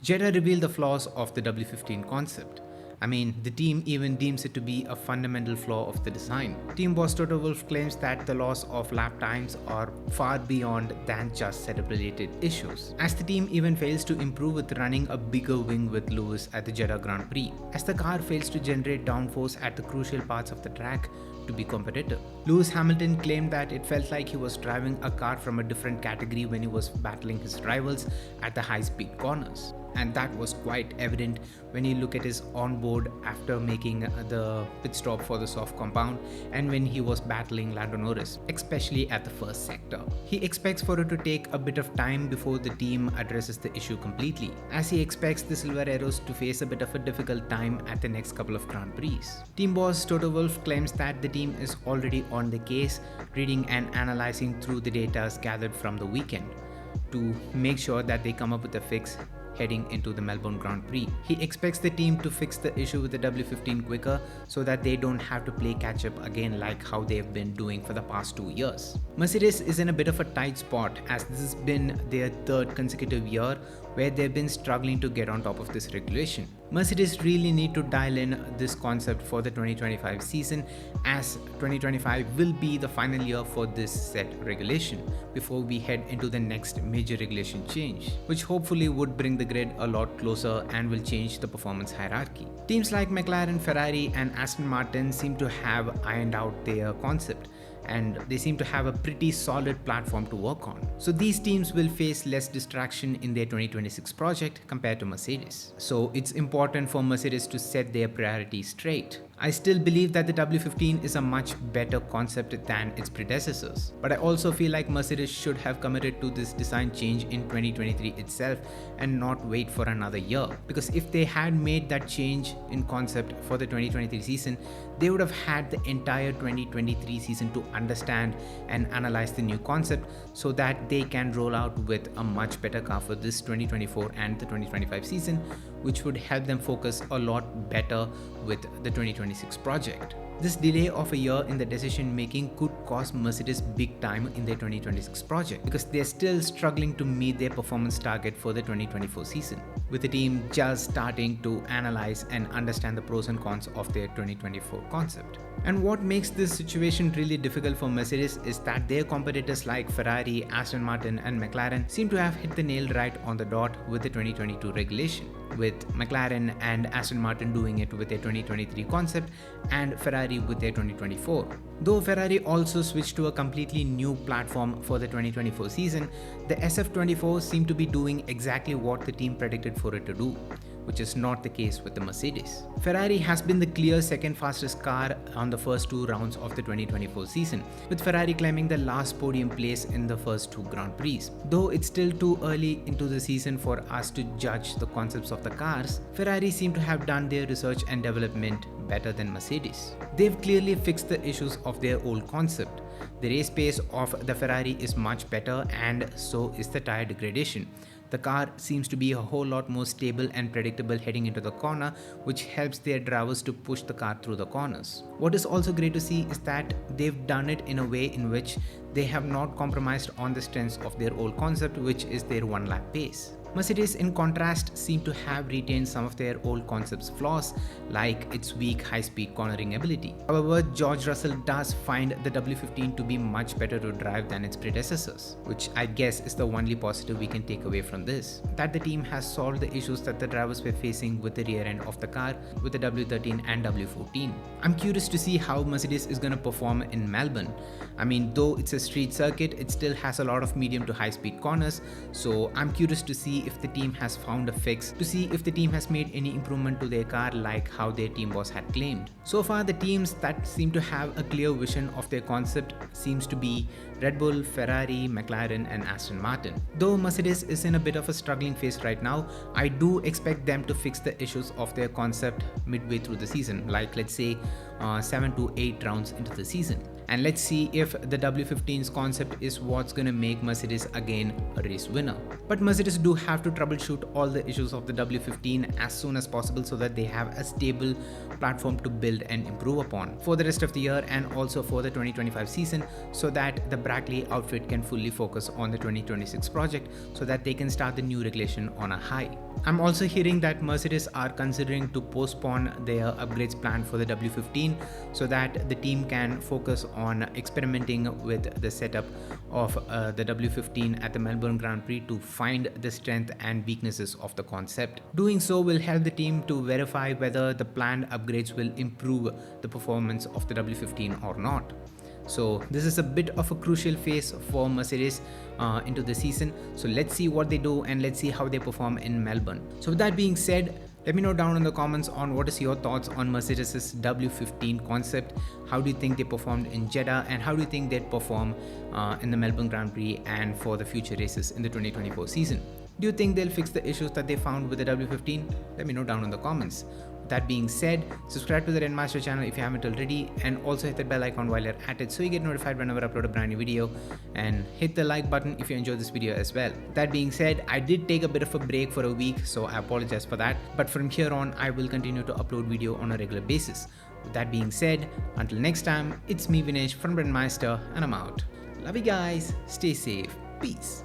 Jeddah revealed the flaws of the W15 concept. I mean, the team even deems it to be a fundamental flaw of the design. Team boss Toto Wolff claims that the loss of lap times are far beyond than just setup-related issues, as the team even fails to improve with running a bigger wing with Lewis at the Jeddah Grand Prix, as the car fails to generate downforce at the crucial parts of the track to be competitive. Lewis Hamilton claimed that it felt like he was driving a car from a different category when he was battling his rivals at the high-speed corners. And that was quite evident when you look at his onboard after making the pit stop for the soft compound and when he was battling Lando Norris, especially at the first sector. He expects for it to take a bit of time before the team addresses the issue completely, as he expects the Silver Arrows to face a bit of a difficult time at the next couple of Grand Prix. Team boss Toto Wolff claims that the team is already on the case, reading and analyzing through the data gathered from the weekend to make sure that they come up with a fix heading into the Melbourne Grand Prix. He expects the team to fix the issue with the W15 quicker so that they don't have to play catch up again like how they've been doing for the past 2 years. Mercedes is in a bit of a tight spot, as this has been their third consecutive year where they've been struggling to get on top of this regulation. Mercedes really need to dial in this concept for the 2025 season, as 2025 will be the final year for this set regulation before we head into the next major regulation change, which hopefully would bring the grid a lot closer and will change the performance hierarchy. Teams like McLaren, Ferrari and Aston Martin seem to have ironed out their concept, and they seem to have a pretty solid platform to work on. So these teams will face less distraction in their 2026 project compared to Mercedes. So it's important for Mercedes to set their priorities straight. I still believe that the W15 is a much better concept than its predecessors, but I also feel like Mercedes should have committed to this design change in 2023 itself and not wait for another year, because if they had made that change in concept for the 2023 season, they would have had the entire 2023 season to understand and analyze the new concept so that they can roll out with a much better car for this 2024 and the 2025 season, which would help them focus a lot better with the 2026 project. This delay of a year in the decision making could cost Mercedes big time in their 2026 project, because they're still struggling to meet their performance target for the 2024 season, with the team just starting to analyze and understand the pros and cons of their 2024 concept. And what makes this situation really difficult for Mercedes is that their competitors like Ferrari, Aston Martin and McLaren seem to have hit the nail right on the dot with the 2022 regulation, with McLaren and Aston Martin doing it with their 2023 concept and Ferrari with their 2024. Though Ferrari also switched to a completely new platform for the 2024 season, the SF24 seemed to be doing exactly what the team predicted for it to do, which is not the case with the Mercedes. Ferrari has been the clear second fastest car on the first 2 rounds of the 2024 season, with Ferrari claiming the last podium place in the first 2 Grand Prix. Though it's still too early into the season for us to judge the concepts of the cars, Ferrari seem to have done their research and development better than Mercedes. They've clearly fixed the issues of their old concept. The race pace of the Ferrari is much better, and so is the tire degradation. The car seems to be a whole lot more stable and predictable heading into the corner, which helps their drivers to push the car through the corners. What is also great to see is that they've done it in a way in which they have not compromised on the strengths of their old concept, which is their 1 lap pace. Mercedes, in contrast, seem to have retained some of their old concept's flaws, like its weak high-speed cornering ability. However, George Russell does find the W15 to be much better to drive than its predecessors, which I guess is the only positive we can take away from this, that the team has solved the issues that the drivers were facing with the rear end of the car with the W13 and W14. I'm curious to see how Mercedes is going to perform in Melbourne. I mean, though it's a street circuit, it still has a lot of medium to high-speed corners, so I'm curious to see if the team has found a fix, to see if the team has made any improvement to their car like how their team boss had claimed. So far, the teams that seem to have a clear vision of their concept seems to be Red Bull, Ferrari, McLaren and Aston Martin. Though Mercedes is in a bit of a struggling phase right now, I do expect them to fix the issues of their concept midway through the season, like let's say 7 to 8 rounds into the season. and let's see if the W15's concept is what's gonna make Mercedes again a race winner. But Mercedes do have to troubleshoot all the issues of the W15 as soon as possible so that they have a stable platform to build and improve upon for the rest of the year and also for the 2025 season, so that the Brackley outfit can fully focus on the 2026 project so that they can start the new regulation on a high. I'm also hearing that Mercedes are considering to postpone their upgrades plan for the W15 so that the team can focus on experimenting with the setup of the W15 at the Melbourne Grand Prix to find the strength and weaknesses of the concept. Doing so will help the team to verify whether the planned upgrades will improve the performance of the W15 or not. So this is a bit of a crucial phase for Mercedes into the season. So let's see what they do and let's see how they perform in Melbourne. So with that being said, let me know down in the comments on what is your thoughts on Mercedes' W15 concept. How do you think they performed in Jeddah, and how do you think they'd perform in the Melbourne Grand Prix and for the future races in the 2024 season? Do you think they'll fix the issues that they found with the W15? Let me know down in the comments. That being said, subscribe to the Renmaster channel if you haven't already, and also hit the bell icon while you're at it so you get notified whenever I upload a brand new video, and hit the like button if you enjoyed this video as well. That being said, I did take a bit of a break for a week, so I apologize for that, but from here on I will continue to upload video on a regular basis. With that being said, until next time, it's me Vinesh from Renmaster, and I'm out. Love you guys, stay safe, peace.